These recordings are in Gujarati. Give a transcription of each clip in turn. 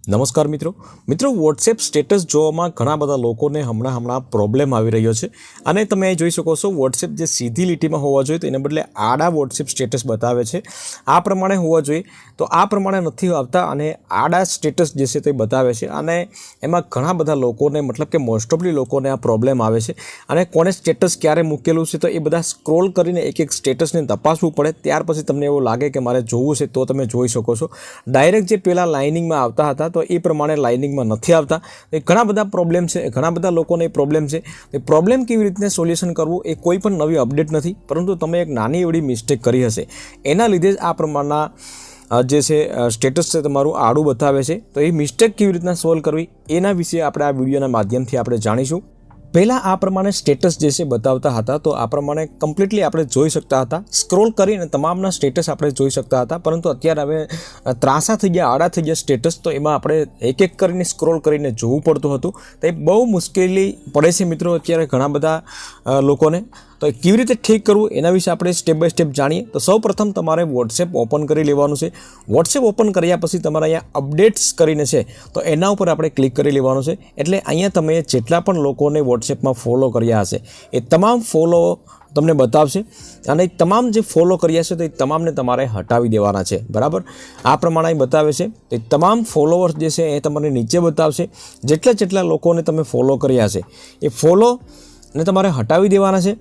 નમસ્કાર મિત્રો વોટ્સએપ સ્ટેટસ જોવામાં ઘણા બધા લોકોને હમણાં પ્રોબ્લેમ આવી રહ્યો છે અને તમે જોઈ શકો છો વોટ્સએપ જે સીધી લીટીમાં હોવા જોઈએ તો એને બદલે આડા વોટ્સએપ સ્ટેટસ બતાવે છે આ પ્રમાણે હોવા જોઈએ તો આ પ્રમાણે નથી આવતા અને આડા સ્ટેટસ જે છે તે બતાવે છે અને એમાં ઘણા બધા લોકોને મતલબ કે મોસ્ટ ઓફલી લોકોને આ પ્રોબ્લેમ આવે છે અને કોને સ્ટેટસ ક્યારે મૂકેલું છે તો એ બધા સ્ક્રોલ કરીને એક સ્ટેટસને તપાસવું પડે ત્યાર પછી તમને એવું લાગે કે મારે જોવું છે તો તમે જોઈ શકો છો ડાયરેક્ટ જે પહેલાં લાઇનિંગમાં આવતા હતા તો એ પ્રમાણે લાઇનિંગમાં નથી આવતા એ ઘણા બધા પ્રોબ્લેમ છે ઘણા બધા લોકોને એ પ્રોબ્લેમ છે એ પ્રોબ્લેમ કેવી રીતે સોલ્યુશન કરવું એ કોઈ પણ નવી અપડેટ નથી પરંતુ તમે એક નાની એવડી મિસ્ટેક કરી હશે એના લીધે જ આ પ્રમાણના જે છે સ્ટેટસ છે તમારું આડું બતાવે છે તો એ મિસ્ટેક કેવી રીતના સોલ્વ કરવી એના વિશે આપણે આ વિડીયોના માધ્યમથી આપણે જાણીશું પહેલાં આ પ્રમાણે સ્ટેટસ જે છે બતાવતા હતા તો આ પ્રમાણે કમ્પ્લીટલી આપણે જોઈ શકતા હતા સ્ક્રોલ કરીને તમામના સ્ટેટસ આપણે જોઈ શકતા હતા પરંતુ અત્યારે હવે ત્રાસા થઈ ગયા આડા થઈ ગયા સ્ટેટસ તો એમાં આપણે એક કરીને સ્ક્રોલ કરીને જોવું પડતું હતું તો એ બહુ મુશ્કેલી પડે છે મિત્રો અત્યારે ઘણા બધા લોકોને તો કેવી રીતે ઠીક કરવું એના વિશે આપણે સ્ટેપ બાય સ્ટેપ જાણીએ તો સૌપ્રથમ તમારે વોટ્સએપ ઓપન કરી લેવાનું છે વોટ્સએપ ઓપન કર્યા પછી તમારે અહીંયા અપડેટ્સ કરીને છે તો એના ઉપર આપણે ક્લિક કરી લેવાનું છે એટલે અહીંયા તમે જેટલા પણ લોકોને વોટ્સએપમાં ફોલો કર્યા હશે એ તમામ ફોલો તમને બતાવશે અને તમામ જે ફોલો કર્યા છે તો એ તમામને તમારે હટાવી દેવાના છે બરાબર આ પ્રમાણે બતાવે છે તો તમામ ફોલોવર્સ જે છે એ તમારે નીચે બતાવશે જેટલા લોકોને તમે ફોલો કર્યા છે એ ફોલો ને તમારે હટાવી દેવાના છે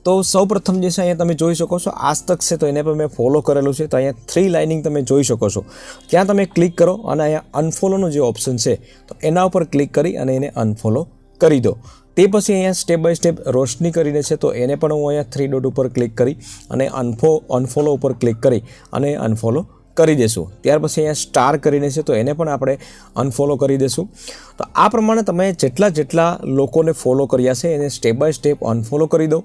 તો સૌપ્રથમ જે છે અહીંયા તમે જોઈ શકો છો આજ તક છે તો એને પણ મેં ફોલો કરેલું છે તો અહીંયા 3 લાઇનિંગ તમે જોઈ શકો છો ત્યાં તમે ક્લિક કરો અને અહીંયા અનફોલોનો જે ઓપ્શન છે તો એના ઉપર ક્લિક કરી અને એને અનફોલો કરી દો તે પછી અહીંયા સ્ટેપ બાય સ્ટેપ રોશની કરીને છે તો એને પણ હું અહીંયા 3 ડોટ ઉપર ક્લિક કરી અને અનફોલો ઉપર ક્લિક કરી અને અનફોલો કરી દેશું ત્યાર પછી અહીંયા સ્ટાર કરીને છે તો એને પણ આપણે અનફોલો કરી દેશું તો આ પ્રમાણે તમે જેટલા લોકોને ફોલો કર્યા છે એને સ્ટેપ બાય સ્ટેપ અનફોલો કરી દો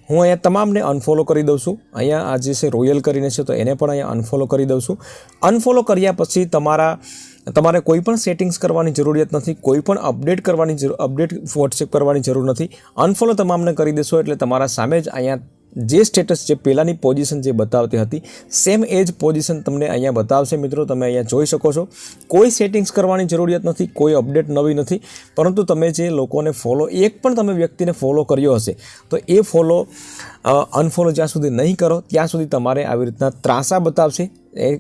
હું અહીંયા તમામને અનફોલો કરી દઉં છું અહીંયા આ જે છે રોયલ કરીને છે તો એને પણ અહીંયા અનફોલો કરી દઉં છું અનફોલો કર્યા પછી તમારે કોઈ પણ સેટિંગ્સ કરવાની જરૂરિયાત નથી કોઈ પણ અપડેટ વોટ્સએપ કરવાની જરૂર નથી અનફોલો તમામને કરી દેશો એટલે તમારા સામે જ અહીંયા જે સ્ટેટસ જે પહેલાંની પોઝિશન જે બતાવતી હતી સેમ એ જ પોઝિશન તમને અહીંયા બતાવશે મિત્રો તમે અહીંયા જોઈ શકો છો કોઈ સેટિંગ્સ કરવાની જરૂરિયાત નથી કોઈ અપડેટ નવી નથી પરંતુ તમે જે લોકોને ફોલો એક પણ તમે વ્યક્તિને ફોલો કર્યો હશે તો એ અનફોલો જ્યાં સુધી નહીં કરો ત્યાં સુધી તમારે આવી રીતના ત્રાસા બતાવશે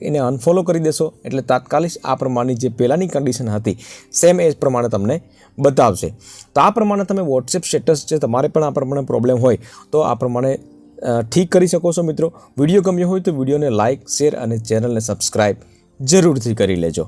એને અનફોલો કરી દેશો એટલે તાત્કાલિક આ પ્રમાણની જે પહેલાંની કન્ડિશન હતી સેમ એ જ પ્રમાણે તમને બતાવશે તો આ પ્રમાણે તમે વોટ્સએપ સ્ટેટસ છે તમારે પણ આ પ્રમાણે પ્રોબ્લેમ હોય તો આ પ્રમાણે ઠીક કરી શકો છો મિત્રો વિડીયો ગમ્યો હોય તો વિડીયોને લાઇક શેર અને ચેનલને સબસ્ક્રાઈબ જરૂરથી કરી લેજો